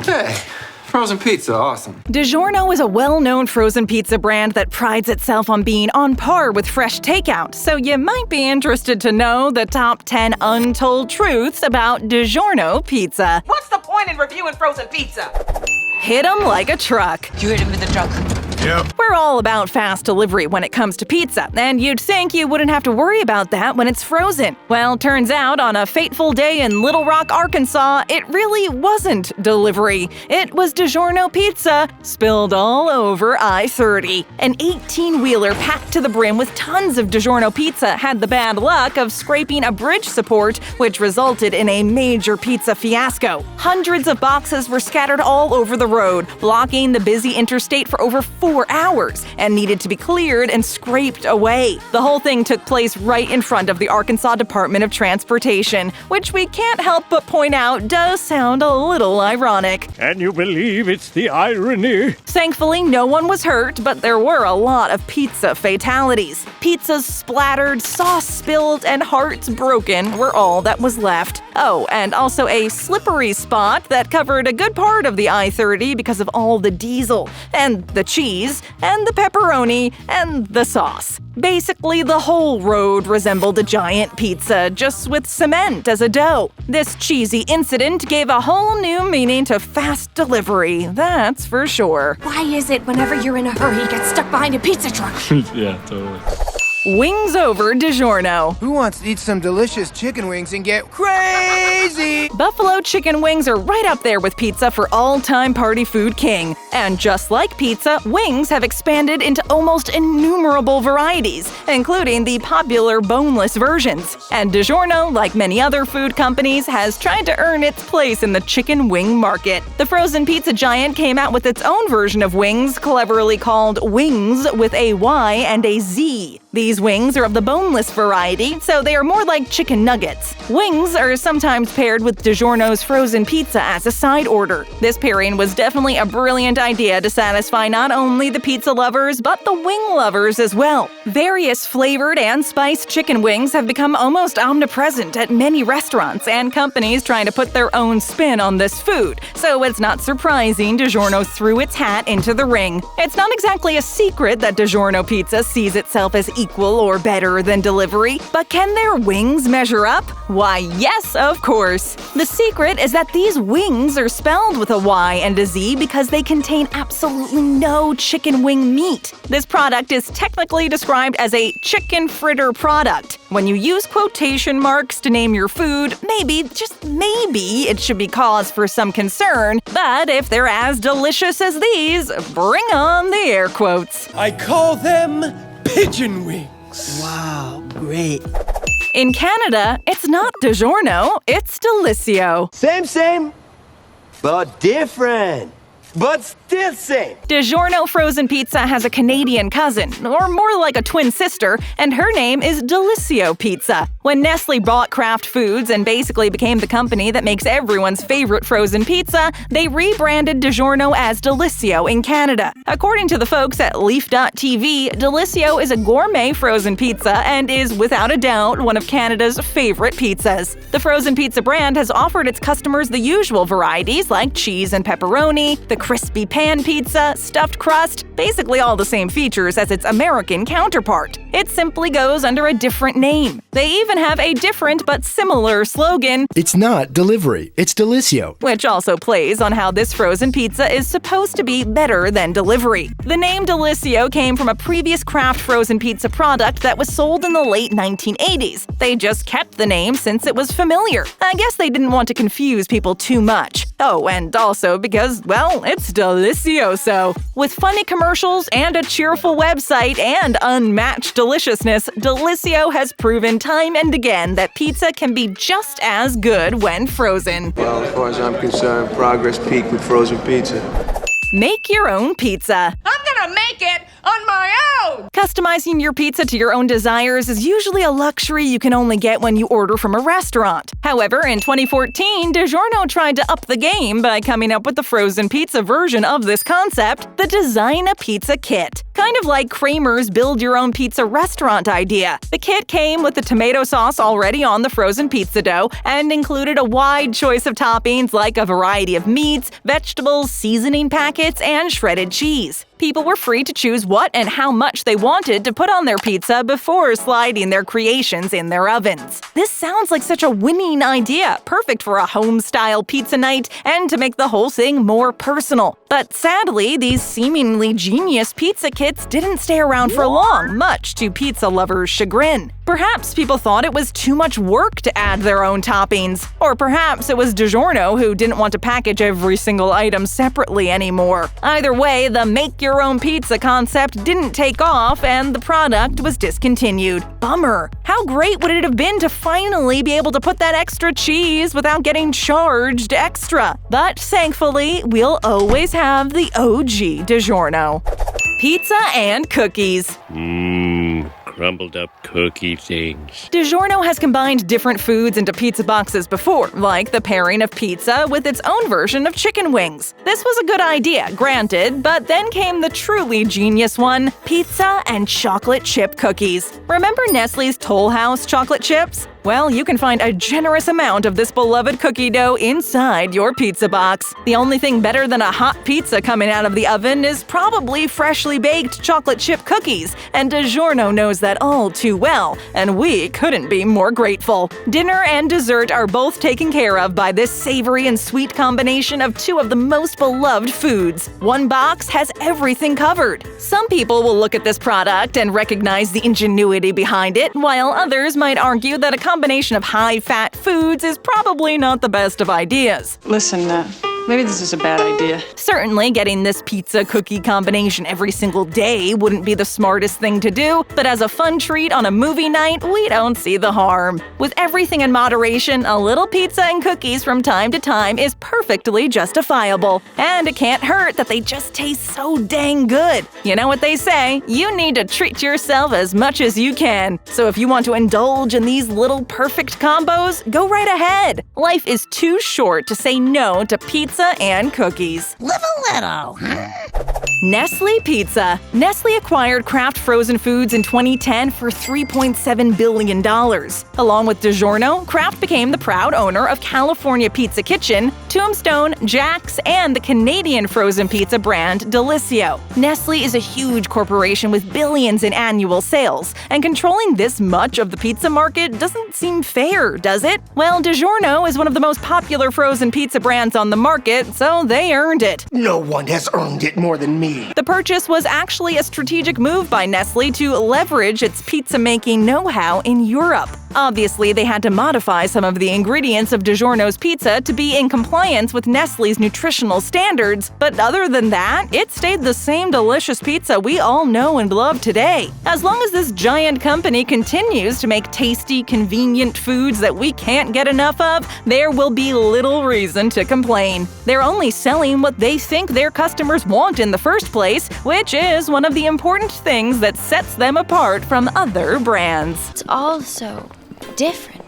Hey, frozen pizza, awesome. DiGiorno is a well-known frozen pizza brand that prides itself on being on par with fresh takeout, so you might be interested to know the top 10 untold truths about DiGiorno pizza. What's the point in reviewing frozen pizza? Hit 'em like a truck. You hit him with the truck. Yep. We're all about fast delivery when it comes to pizza, and you'd think you wouldn't have to worry about that when it's frozen. Well, turns out on a fateful day in Little Rock, Arkansas, it really wasn't delivery. It was DiGiorno pizza spilled all over I-30. An 18-wheeler packed to the brim with tons of DiGiorno pizza had the bad luck of scraping a bridge support, which resulted in a major pizza fiasco. Hundreds of boxes were scattered all over the road, blocking the busy interstate for over 4 hours and needed to be cleared and scraped away. The whole thing took place right in front of the Arkansas Department of Transportation, which we can't help but point out does sound a little ironic. Can you believe it's the irony? Thankfully, no one was hurt, but there were a lot of pizza fatalities. Pizzas splattered, sauce spilled, and hearts broken were all that was left. Oh, and also a slippery spot that covered a good part of the I-30 because of all the diesel, and the cheese, and the pepperoni, and the sauce. Basically, the whole road resembled a giant pizza, just with cement as a dough. This cheesy incident gave a whole new meaning to fast delivery, that's for sure. Why is it whenever you're in a hurry, you get stuck behind a pizza truck? Yeah, totally. Wings over DiGiorno. Who wants to eat some delicious chicken wings and get crazy? Buffalo chicken wings are right up there with pizza for all-time party food king. And just like pizza, wings have expanded into almost innumerable varieties, including the popular boneless versions. And DiGiorno, like many other food companies, has tried to earn its place in the chicken wing market. The frozen pizza giant came out with its own version of wings, cleverly called Wings with a Y and a Z. These wings are of the boneless variety, so they are more like chicken nuggets. Wings are sometimes paired with DiGiorno's frozen pizza as a side order. This pairing was definitely a brilliant idea to satisfy not only the pizza lovers, but the wing lovers as well. Various flavored and spiced chicken wings have become almost omnipresent at many restaurants and companies trying to put their own spin on this food, so it's not surprising DiGiorno threw its hat into the ring. It's not exactly a secret that DiGiorno pizza sees itself as equal or better than delivery, but can their wings measure up? Why, yes, of course. The secret is that these wings are spelled with a Y and a Z because they contain absolutely no chicken wing meat. This product is technically described as a chicken fritter product. When you use quotation marks to name your food, maybe, just maybe, it should be cause for some concern, but if they're as delicious as these, bring on the air quotes. I call them pigeon wings. Wow, great. In Canada, it's not DiGiorno, it's Delissio. Same, but different. But still same. DiGiorno frozen pizza has a Canadian cousin, or more like a twin sister, and her name is Delissio Pizza. When Nestle bought Kraft Foods and basically became the company that makes everyone's favorite frozen pizza, they rebranded DiGiorno as Delissio in Canada. According to the folks at Leaf.tv, Delissio is a gourmet frozen pizza and is, without a doubt, one of Canada's favorite pizzas. The frozen pizza brand has offered its customers the usual varieties like cheese and pepperoni, the crispy pan pizza, stuffed crust, basically all the same features as its American counterpart. It simply goes under a different name. They even have a different but similar slogan, "It's not delivery, it's Delissio," which also plays on how this frozen pizza is supposed to be better than delivery. The name Delissio came from a previous Kraft frozen pizza product that was sold in the late 1980s. They just kept the name since it was familiar. I guess they didn't want to confuse people too much. Oh, and also because, well, it's delicioso. With funny commercials and a cheerful website and unmatched deliciousness, Delissio has proven time and again that pizza can be just as good when frozen. Well, as far as I'm concerned, progress peaked with frozen pizza. Make your own pizza. I'm gonna make it on my own! Untold! Customizing your pizza to your own desires is usually a luxury you can only get when you order from a restaurant. However, in 2014, DiGiorno tried to up the game by coming up with the frozen pizza version of this concept, the Design a Pizza Kit. Kind of like Kramer's Build Your Own Pizza restaurant idea. The kit came with the tomato sauce already on the frozen pizza dough and included a wide choice of toppings like a variety of meats, vegetables, seasoning packets, and shredded cheese. People were free to choose what and how much they wanted to put on their pizza before sliding their creations in their ovens. This sounds like such a winning idea, perfect for a home-style pizza night and to make the whole thing more personal. But sadly, these seemingly genius pizza kits didn't stay around for long, much to pizza lovers' chagrin. Perhaps people thought it was too much work to add their own toppings. Or perhaps it was DiGiorno who didn't want to package every single item separately anymore. Either way, the make-your-own pizza concept didn't take off and the product was discontinued. Bummer! How great would it have been to finally be able to put that extra cheese without getting charged extra? But thankfully, we'll always have the OG DiGiorno. Pizza and cookies. Crumbled up cookie things. DiGiorno has combined different foods into pizza boxes before, like the pairing of pizza with its own version of chicken wings. This was a good idea, granted, but then came the truly genius one, pizza and chocolate chip cookies. Remember Nestle's Toll House chocolate chips? Well, you can find a generous amount of this beloved cookie dough inside your pizza box. The only thing better than a hot pizza coming out of the oven is probably freshly baked chocolate chip cookies, and DiGiorno knows that all too well, and we couldn't be more grateful. Dinner and dessert are both taken care of by this savory and sweet combination of two of the most beloved foods. One box has everything covered. Some people will look at this product and recognize the ingenuity behind it, while others might argue that a combination of high-fat foods is probably not the best of ideas. Listen, maybe this is a bad idea. Certainly, getting this pizza-cookie combination every single day wouldn't be the smartest thing to do, but as a fun treat on a movie night, we don't see the harm. With everything in moderation, a little pizza and cookies from time to time is perfectly justifiable. And it can't hurt that they just taste so dang good. You know what they say, you need to treat yourself as much as you can. So if you want to indulge in these little perfect combos, go right ahead. Life is too short to say no to pizza and cookies. Live a little. Nestle Pizza. Nestle acquired Kraft Frozen Foods in 2010 for $3.7 billion. Along with DiGiorno, Kraft became the proud owner of California Pizza Kitchen, Tombstone, Jack's, and the Canadian frozen pizza brand Delissio. Nestle is a huge corporation with billions in annual sales, and controlling this much of the pizza market doesn't seem fair, does it? Well, DiGiorno is one of the most popular frozen pizza brands on the market, so they earned it. No one has earned it more than me. The purchase was actually a strategic move by Nestle to leverage its pizza-making know-how in Europe. Obviously, they had to modify some of the ingredients of DiGiorno's pizza to be in compliance with Nestle's nutritional standards, but other than that, it stayed the same delicious pizza we all know and love today. As long as this giant company continues to make tasty, convenient foods that we can't get enough of, there will be little reason to complain. They're only selling what they think their customers want in the first place, which is one of the important things that sets them apart from other brands. It's all so different.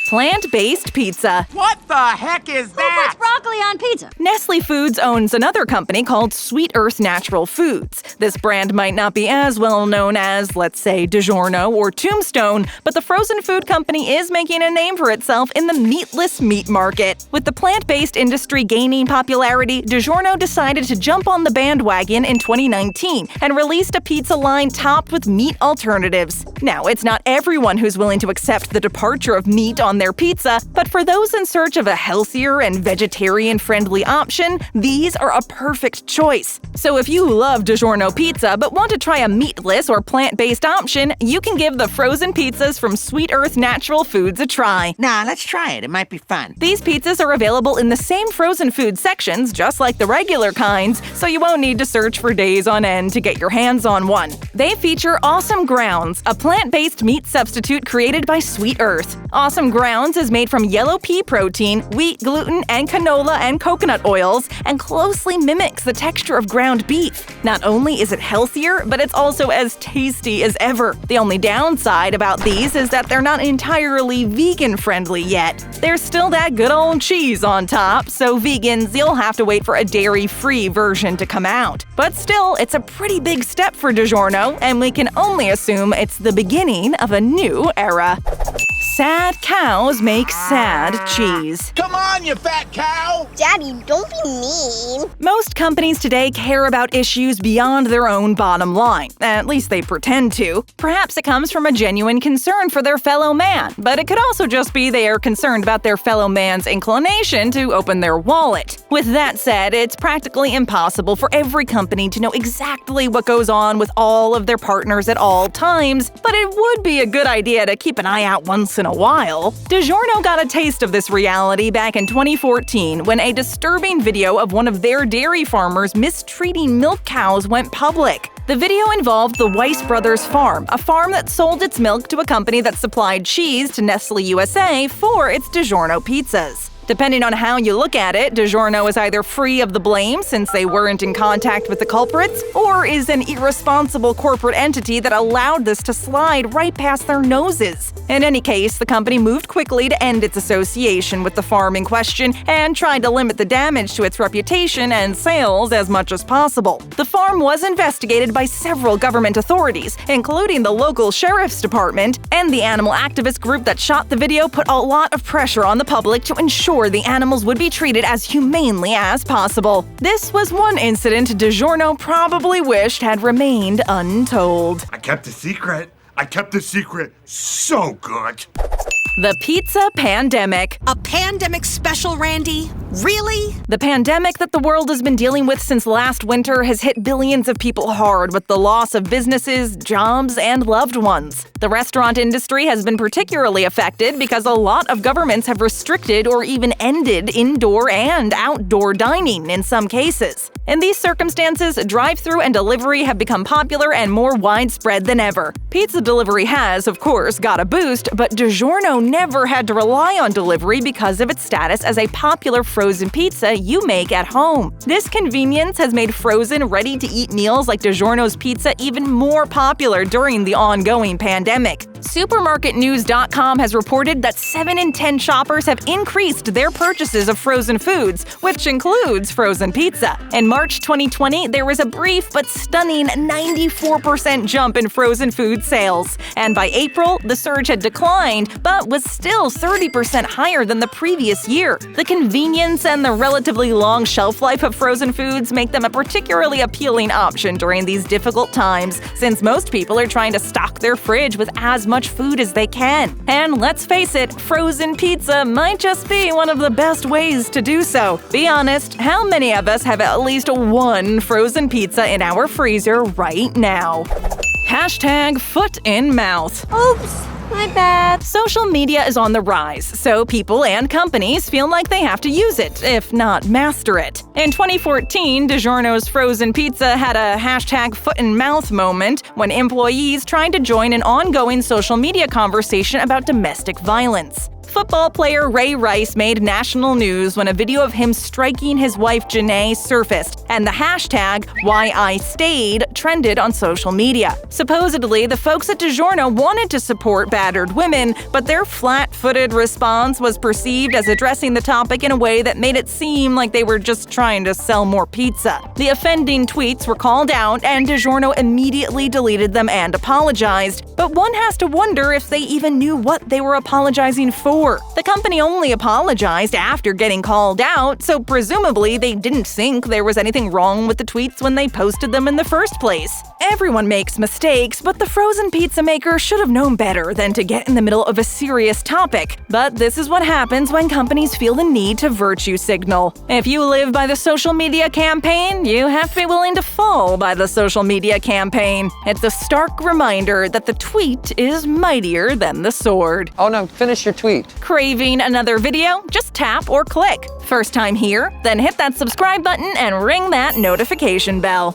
Plant-based pizza. What the heck is that? Broccoli on pizza. Nestle Foods owns another company called Sweet Earth Natural Foods. This brand might not be as well known as, let's say, DiGiorno or Tombstone, but the frozen food company is making a name for itself in the meatless meat market. With the plant-based industry gaining popularity, DiGiorno decided to jump on the bandwagon in 2019 and released a pizza line topped with meat alternatives. Now, it's not everyone who's willing to accept the departure of meat on their pizza, but for those in search of a healthier and vegetarian-friendly option, these are a perfect choice. So if you love DiGiorno pizza but want to try a meatless or plant-based option, you can give the frozen pizzas from Sweet Earth Natural Foods a try. Nah, let's try it. It might be fun. These pizzas are available in the same frozen food sections, just like the regular kinds, so you won't need to search for days on end to get your hands on one. They feature Awesome Grounds, a plant-based meat substitute created by Sweet Earth. Awesome Grounds pounds is made from yellow pea protein, wheat gluten, and canola and coconut oils, and closely mimics the texture of ground beef. Not only is it healthier, but it's also as tasty as ever. The only downside about these is that they're not entirely vegan-friendly yet. There's still that good old cheese on top, so vegans, you'll have to wait for a dairy-free version to come out. But still, it's a pretty big step for DiGiorno, and we can only assume it's the beginning of a new era. Sad cows make sad cheese. Come on, you fat cow! Daddy, don't be mean. Most companies today care about issues beyond their own bottom line. At least they pretend to. Perhaps it comes from a genuine concern for their fellow man, but it could also just be they are concerned about their fellow man's inclination to open their wallet. With that said, it's practically impossible for every company to know exactly what goes on with all of their partners at all times, but it would be a good idea to keep an eye out once in a while. DiGiorno got a taste of this reality back in 2014 when a disturbing video of one of their dairy farmers mistreating milk cows went public. The video involved the Weiss Brothers Farm, a farm that sold its milk to a company that supplied cheese to Nestle USA for its DiGiorno pizzas. Depending on how you look at it, DiGiorno is either free of the blame since they weren't in contact with the culprits, or is an irresponsible corporate entity that allowed this to slide right past their noses. In any case, the company moved quickly to end its association with the farm in question and tried to limit the damage to its reputation and sales as much as possible. The farm was investigated by several government authorities, including the local sheriff's department, and the animal activist group that shot the video put a lot of pressure on the public to ensure the animals would be treated as humanely as possible. This was one incident DiGiorno probably wished had remained untold. I kept a secret. I kept a secret so good. The pizza pandemic. A pandemic special, Randy? Really? The pandemic that the world has been dealing with since last winter has hit billions of people hard with the loss of businesses, jobs, and loved ones. The restaurant industry has been particularly affected because a lot of governments have restricted or even ended indoor and outdoor dining in some cases. In these circumstances, drive-thru and delivery have become popular and more widespread than ever. Pizza delivery has, of course, got a boost, but DiGiorno never had to rely on delivery because of its status as a popular frozen pizza you make at home. This convenience has made frozen, ready-to-eat meals like DiGiorno's pizza even more popular during the ongoing pandemic. SupermarketNews.com has reported that 7 in 10 shoppers have increased their purchases of frozen foods, which includes frozen pizza. In March 2020, there was a brief but stunning 94% jump in frozen food sales. And by April, the surge had declined, but was still 30% higher than the previous year. The convenience and the relatively long shelf life of frozen foods make them a particularly appealing option during these difficult times, since most people are trying to stock their fridge with as much food as they can. And let's face it, frozen pizza might just be one of the best ways to do so. Be honest, how many of us have at least one frozen pizza in our freezer right now? Hashtag foot in mouth. Oops, my bad. Social media is on the rise, so people and companies feel like they have to use it, if not master it. In 2014, DiGiorno's frozen pizza had a hashtag foot in mouth moment when employees tried to join an ongoing social media conversation about domestic violence. Football player Ray Rice made national news when a video of him striking his wife Janae surfaced, and the hashtag #WhyIStayed trended on social media. Supposedly, the folks at DiGiorno wanted to support battered women, but their flat-footed response was perceived as addressing the topic in a way that made it seem like they were just trying to sell more pizza. The offending tweets were called out, and DiGiorno immediately deleted them and apologized. But one has to wonder if they even knew what they were apologizing for. The company only apologized after getting called out, so presumably they didn't think there was anything wrong with the tweets when they posted them in the first place. Everyone makes mistakes, but the frozen pizza maker should have known better than to get in the middle of a serious topic. But this is what happens when companies feel the need to virtue signal. If you live by the social media campaign, you have to be willing to fall by the social media campaign. It's a stark reminder that the tweet is mightier than the sword. Oh no, finish your tweet. Craving another video? Just tap or click. First time here? Then hit that subscribe button and ring that notification bell.